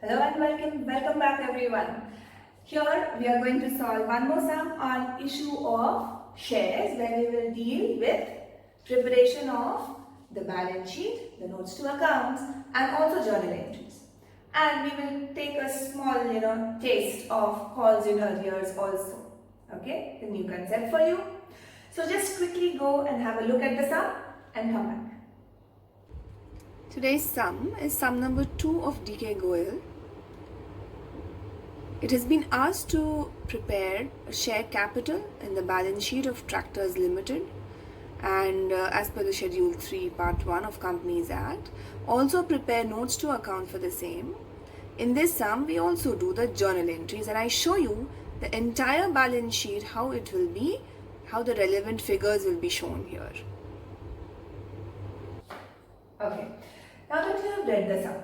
Hello and welcome back everyone. Here we are going to solve one more sum on issue of shares where we will deal with preparation of the balance sheet, the notes to accounts and also journal entries. And we will take a small taste of calls in arrears also. Okay, the new concept for you. So just quickly go and have a look at the sum and come back. Today's sum is sum number 2 of DK Goyal. It has been asked to prepare a share capital in the balance sheet of Tractors Limited and as per the Schedule 3 Part 1 of Companies Act, also prepare notes to account for the same. In this sum, we also do the journal entries and I show you the entire balance sheet, how it will be, how the relevant figures will be shown here. Okay, now that you have read the sum,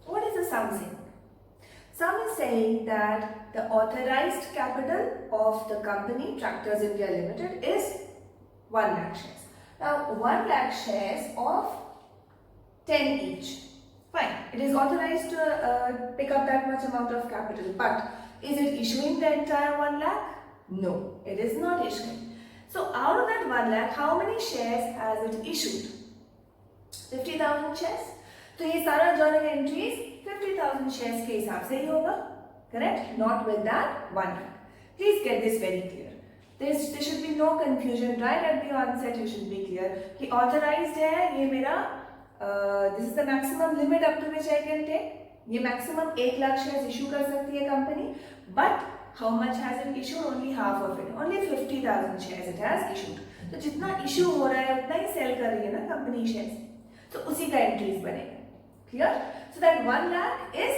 what is the sum saying? Sum is saying that the authorized capital of the company Tractors India Limited is 1 lakh shares. Now 1 lakh shares of 10 each. Fine, it is authorized to pick up that much amount of capital, but is it issuing the entire 1 lakh? No, it is not issuing. So out of that 1 lakh, how many shares has it issued? 50,000 shares. तो ये सारा journal entries 50,000 shares के हिसाब से ही होगा, correct? Not with that 1 lakh. Please get this very clear. There should be no confusion. Right at the onset, you should be clear कि authorized है ये मेरा this is the maximum limit up to which I can take. ये maximum 1 lakh shares issue कर सकती है company, but how much has it issued? Only half of it. Only 50,000 shares it has issued. तो जितना issue हो रहा है उतना ही sell कर रही है ना company shares. तो उसी का entries बनेगा. Clear? So that 1 lakh is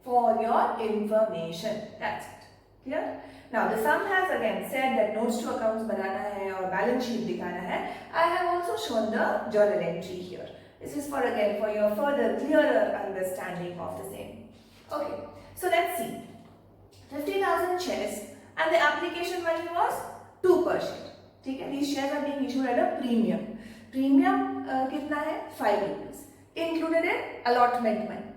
for your information. That's it. Clear? Now the sum has again said that notes to accounts banana hai or balance sheet dikhana hai. I have also shown the journal entry here. This is for again for your further clearer understanding of the same. Okay. So let's see. 50,000 shares and the application value was 2 per share. ठीक है? These shares are being issued at a premium. Premium कितना है? 5 rupees. Included in allotment money.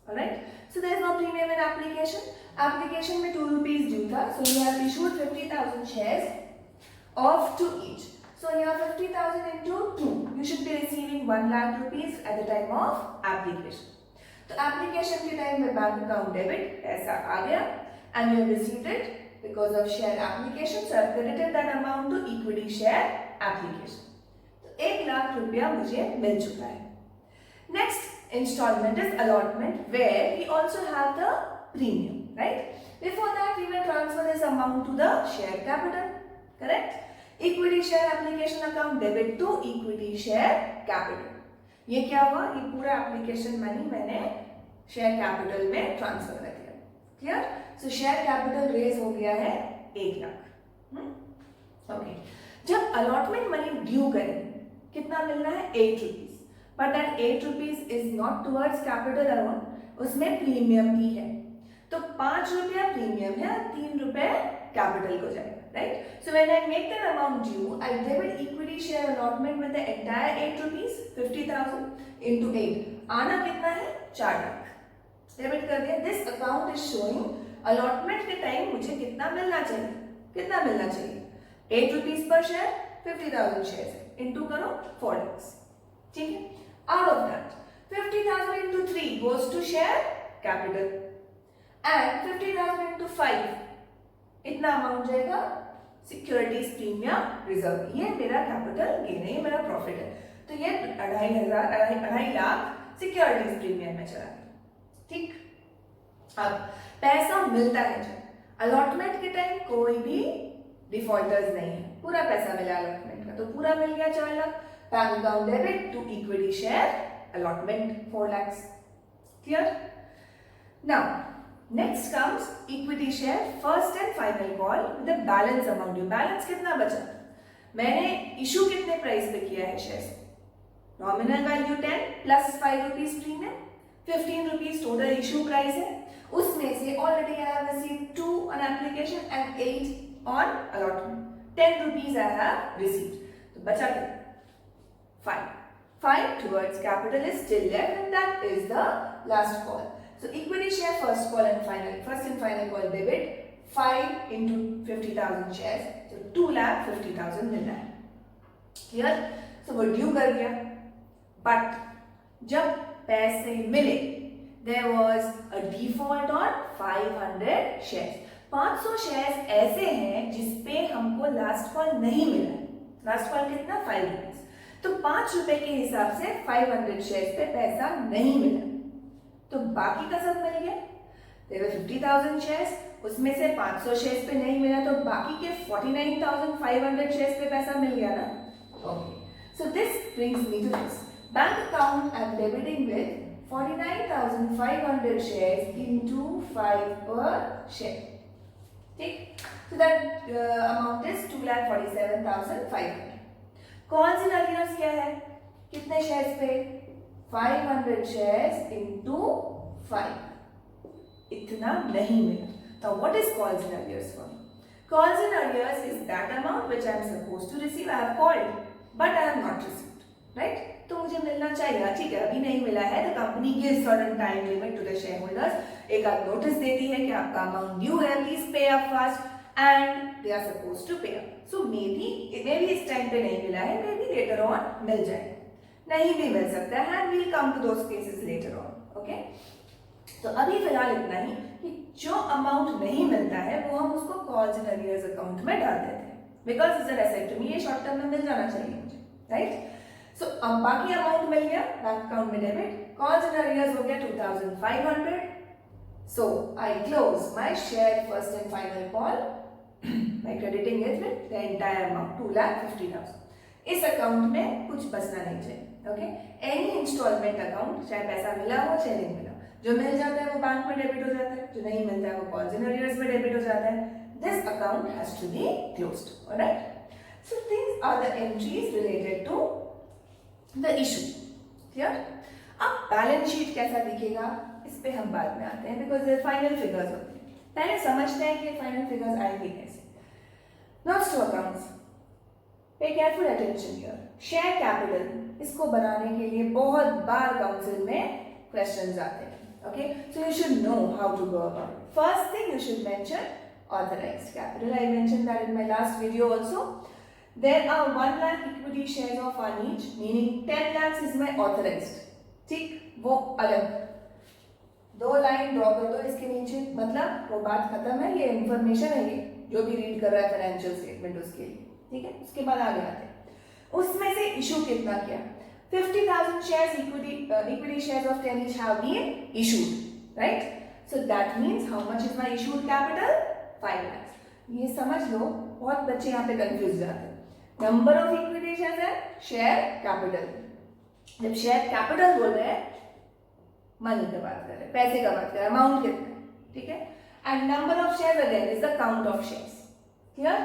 Alright? So there is no premium in application. Application में 2 rupees due था. So you have issued 50,000 shares of 2 each. So you have 50,000 into 2. You should be receiving 1 lakh rupees at the time of application. तो application के time में bank account debit ऐसा आ गया and you have received it because of share application. So I have credited that amount to equity share application. तो 1 लाख रुपया मुझे मिल चुका है. Next installment is allotment where we also have the premium, right? Before that we will transfer this amount to the share capital, correct? Equity share application account debit to equity share capital. ये क्या हुआ? ये पूरा application money मैंने share capital में transfer कर दिया. Clear? So share capital raise हो गया है 1 लाख. Okay. जब allotment money due करें कितना मिलना है? 8 rupees. But that 8 rupees is not towards capital alone. उसमें प्रीमियम भी है. तो 5 रुपया प्रीमियम है और 3 रुपए कैपिटल को जाएगा, right? So when I make that amount due, I debit equity share allotment with the entire 8 rupees, 50,000 into 8. आना कितना है? 4 लाख. Debit कर दिया. This account is showing allotment के टाइम मुझे कितना मिलना चाहिए? कितना मिलना चाहिए? 8 rupees per share, 50,000 shares. Into करो 4 lakhs. ठीक है? Out of that, 50,000 into 3 goes to share capital and 50,000 into 5 इतना अमाउंट जाएगा सिक्योरिटीज प्रीमियम रिजर्व. ये मेरा कैपिटल गेन है, ये मेरा प्रॉफिट है. तो ये 2.5 लाख सिक्योरिटीज प्रीमियम में चला गया. ठीक. अब पैसा मिलता है जब अलॉटमेंट के टाइम कोई भी डिफॉल्टर्स नहीं है, पूरा पैसा मिला अलॉटमेंट का, तो पूरा मिल गया 4 lakh. Bank account debit to equity share allotment 4 lakhs. Clear? Now, next comes equity share first and final call with the balance amount. Balance कितना बचा? मैंने issue कितने price पे किया है shares? Nominal value 10 plus 5 rupees premium, 15 rupees total issue price है. उसमें से already I have received 2 on application and 8 on allotment. 10 rupees I have received. तो बचा कितना? 5. 5 towards capital is still left and that is the last call. So equity share first call and final call debit 5 into 50,000 shares, so 2,50,000 मिल रहा है. Clear? So वो due कर गया, but जब पैसे मिले there was a default on 500 shares. 500 shares ऐसे हैं जिसपे हमको लास्ट कॉल नहीं मिला. लास्ट कॉल कितना? 5 रुपीज. तो 5 रुपए के हिसाब से 500 शेयर्स पे पैसा नहीं मिला, तो बाकी का सब मिल गया. There were 50,000 shares, उसमें से 500 शेयर्स पे नहीं मिला, तो बाकी के 49,500 शेयर्स पे पैसा मिल गया ना. Okay. So this brings me to this. Bank account I'm debiting with 49,500 shares into 5 per share. ठीक. So that amount is 2,47,500. Calls in arrears क्या है? कितने शेयर्स पे? 500 shares into 5. इतना नहीं मिला. Now what is calls in arrears for? Calls in arrears is that amount which I am supposed to receive. I have called, but I have not received. Right? तो मुझे मिलना चाहिए. ठीक है, अभी नहीं मिला है. The company gives certain time limit to the shareholders. एक आध नोटिस देती है कि आपका अमाउंट ड्यू है, please pay up fast, and they are suppose to pay up. So maybe इस टाइम पे नहीं मिला है, मे बी लेटर ऑन मिल जाए, नहीं भी मिल सकता है, and we'll come to those cases later on. Okay, तो अभी फिलहाल इतना ही कि जो अमाउंट नहीं मिलता है वो हम उसको कॉल्स इन अरियर्स अकाउंट में डाल देते हैं, because is an asset to me. ये शॉर्ट टर्म में मिल जाना चाहिए मुझे. राइट? सो अब बाकी अमाउंट मिल गया बैंक अकाउंट में डेबिट. कॉल्स इन अरियर्स हो गया 2,500. So I close my share first and final call by crediting it with the entire amount 2,50,000. इस अकाउंट में कुछ बचना नहीं चाहिए. ओके, एनी इंस्टॉलमेंट अकाउंट, चाहे पैसा मिला हो चाहे नहीं मिला, जो मिल जाता है वो बैंक में डेबिट हो जाता है, जो नहीं मिलता है वो कॉल्स इन अरियर्स में डेबिट हो जाता है. This account has to be closed. Alright? So these are the entries related to the issue. Clear? अब बैलेंस शीट कैसा दिखेगा इस पे हम बाद में आते हैं, बिकॉज ये फाइनल फिगर्स होते हैं. पहले समझते हैं कि फाइनल फिगर्स आएंगे कैसे. नोट्स टू अकाउंट्स, पे careful attention here. Share capital, इसको बनाने के लिए बहुत बार काउंसिल में क्वेश्चंस आते हैं. Okay, so you should know how to go about. First thing you should mention authorised capital. I mention that in my last video also. There are 1 lakh equity shares of one each, meaning 10 lakhs is my authorized. ठीक, वो अलग 2 line draw कर दो इसके नीचे, मतलब वो बात खत्म है. ये इंफॉर्मेशन है, ये जो भी रीड कर रहा है फाइनेंशियल स्टेटमेंट उसके लिए. ठीक है, उसके बाद आगे आते हैं. उसमें से इशू कितना किया? 50,000 shares equity shares of 10 each have been issued. Right? So that means how much is my issued capital? 5 lakhs. ये समझ लो, बहुत बच्चे यहाँ पे कंफ्यूज जाते हैं. नंबर ऑफ इक्विटी शेयर्स है शेयर कैपिटल. जब शेयर कैपिटल बोल रहे हैं, मनी की बात कर रहे हैं, पैसे का बात कर रहे हैं, अमाउंट कितना है. ठीक है, and number of shares again is the count of shares. Clear?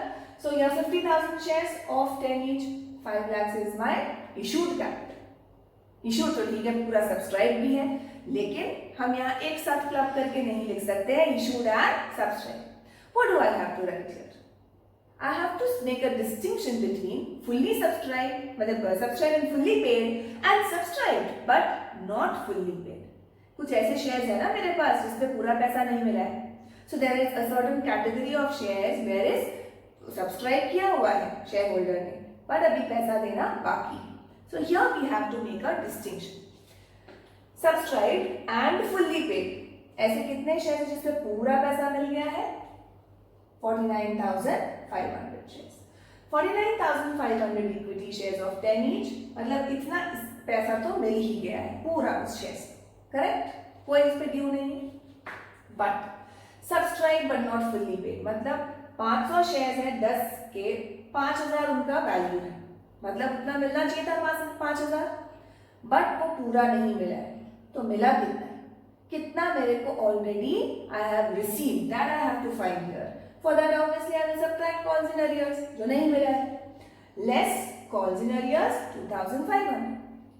So here 50,000 shares of 10 each, 5 lakhs is my issued capital. Issued तो ठीक है, पूरा सब्सक्राइब भी है, लेकिन हम यहाँ एक साथ क्लब करके नहीं लिख सकते हैं issued and subscribe. What do I have to write here? I have to make a distinction between fully subscribed, मतलब subscribed and fully paid, and subscribed but not fully paid. कुछ ऐसे शेयर्स है ना मेरे पास जिसपे पूरा पैसा नहीं मिला है. So there is a certain category of shares where is subscribe किया हुआ है शेयर होल्डर ने, पर अभी पैसा देना बाकी. So here we have to make a distinction. Subscribed and fully paid. ऐसे कितने शेयर्स जिसपे पूरा पैसा मिल गया है? 49,500 shares. 49,500 equity shares of 10 each, मतलब इतना पैसा तो मिल ही गया है पूरा उस शेयर से. करेक्ट? कोई इस पे ड्यू नहीं है. But subscribe but not fully paid, मतलब 500 शेयर्स है 10 के, 5,000 उनका वैल्यू है, मतलब उतना मिलना चाहिए था 5,000, बट वो पूरा नहीं मिला है. तो मिला कितना है? कितना मेरे को already I have received, that I have to find here. For that obviously I will subtract calls in arrears, जो नहीं मिला है, less calls in arrears 2,500,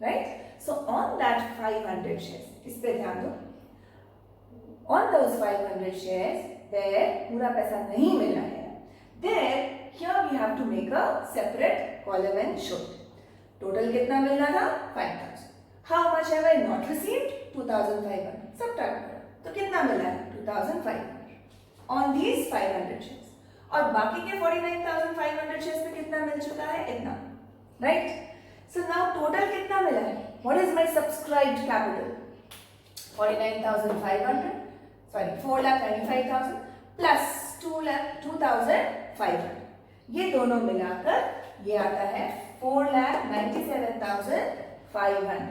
right? So on that 500 shares, इस पे ध्यान दो. On those 500 shares where पूरा पैसा नहीं मिला है, there here we have to make a separate column and show. Total कितना मिलना था? 5,000. How much have I not received? 2,500. Subtract करो. मिला है 2500 ऑन दीज 500 शेयर्स, और बाकी के 49,500 शेयर्स पे कितना मिल चुका है, इतना, राइट? सो नाउ टोटल कितना मिला है, what is my subscribed capital, 49,500, sorry 4,95,000 plus 2,0500, ये दोनों मिलाकर ये आता है 4,97,500.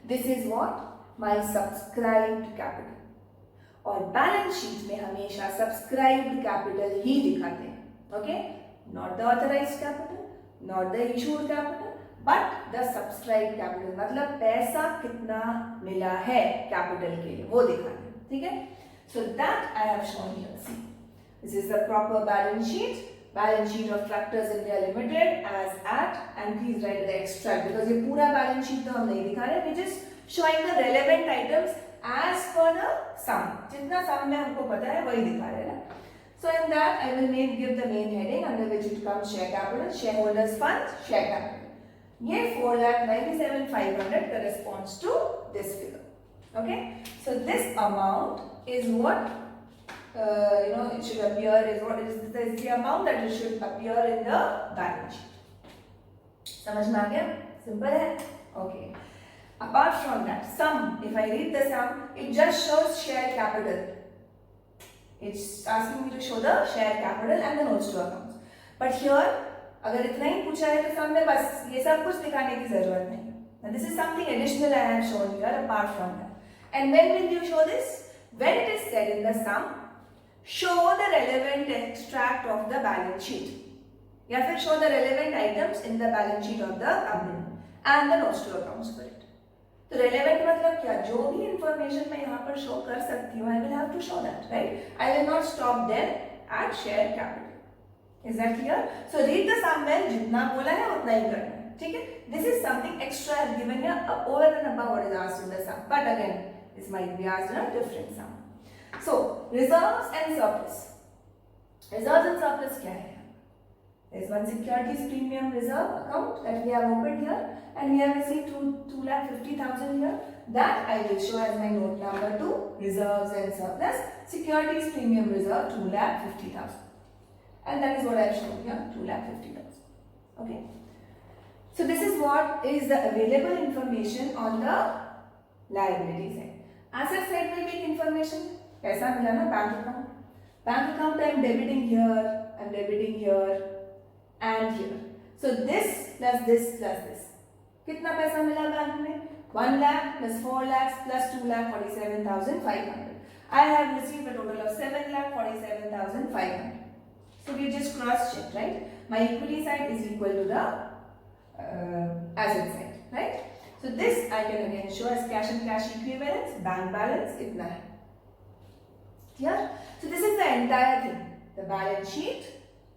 This is what my subscribed capital. और बैलेंस शीट में हमेशा सब्सक्राइब्ड कैपिटल ही दिखाते हैं, okay, not the authorised capital, not the issued capital, but the subscribed capital, मतलब पैसा कितना मिला है कैपिटल के लिए वो दिखाते हैं, ठीक है? So that I have shown here. See, this is the proper balance sheet of Tractors India Limited as at, and please write the extract, because ये पूरा बैलेंस शीट तो हम नहीं दिखा रहे, we just showing the relevant items as per the sum. जितना sum में हमको पता है वही दिखा रहे हैं. So in that I will give the main heading under which it comes share capital, shareholders funds, share capital. ये 4,97,500 corresponds to this figure. Okay. So this amount is what it should appear, is what is the amount that it should appear in the balance sheet. समझ में आ गया? Simple है. Okay. Apart from that, sum, if I read the sum, it just shows share capital. It's asking me to show the share capital and the notes to accounts. But here, अगर इतना ही पूछा है तो sum में बस ये सब कुछ दिखाने की जरूरत नहीं. Now this is something additional I have shown here apart from that. And when will you show this? When it is said in the sum, show the relevant extract of the balance sheet. या फिर show the relevant items in the balance sheet of the company and the notes to accounts for it. तो relevant मतलब क्या, जो भी information मैं यहाँ पर शो कर सकती हूँ, I will have to show that, right? I will not stop there at share capital. Is that clear? So read the sum well, जितना बोला है उतना ही करना है, ठीक है? This is something extra I have given here over and above what is asked in the sum, but again this might be asked in a different sum. So reserves and surplus. Reserves and surplus क्या है? There is one securities premium reserve account that we have opened here, and we have received 2,50,000 here. That I will show as my note number 2, reserves and surplus. Securities premium reserve 2,50,000, and that is what I have shown here, 2,50,000. Okay. So this is what is the available information on the liability side. Asset side में भी information. पैसा मिला ना bank account. Bank account I am debiting here, I am debiting here. And here. So this plus this plus this. कितना पैसा मिला bank में? 1 lakh plus 4 lakhs plus 2,47,500. I have received a total of 7,47,500. So we just cross check, right? My equity side is equal to the asset side, right? So this I can again show as cash and cash equivalents. Bank balance इतना है. Clear? So this is the entire thing. The balance sheet,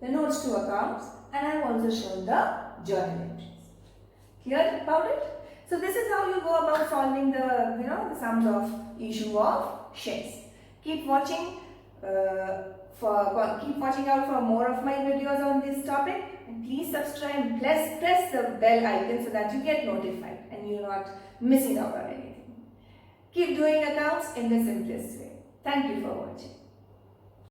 the notes to accounts, and I have also shown the journal entries. Clear about it? So this is how you go about solving the the sums of issue of shares. Keep watching keep watching out for more of my videos on this topic, and please subscribe and press the bell icon so that you get notified and you're not missing out on anything. Keep doing accounts in the simplest way. Thank you for watching.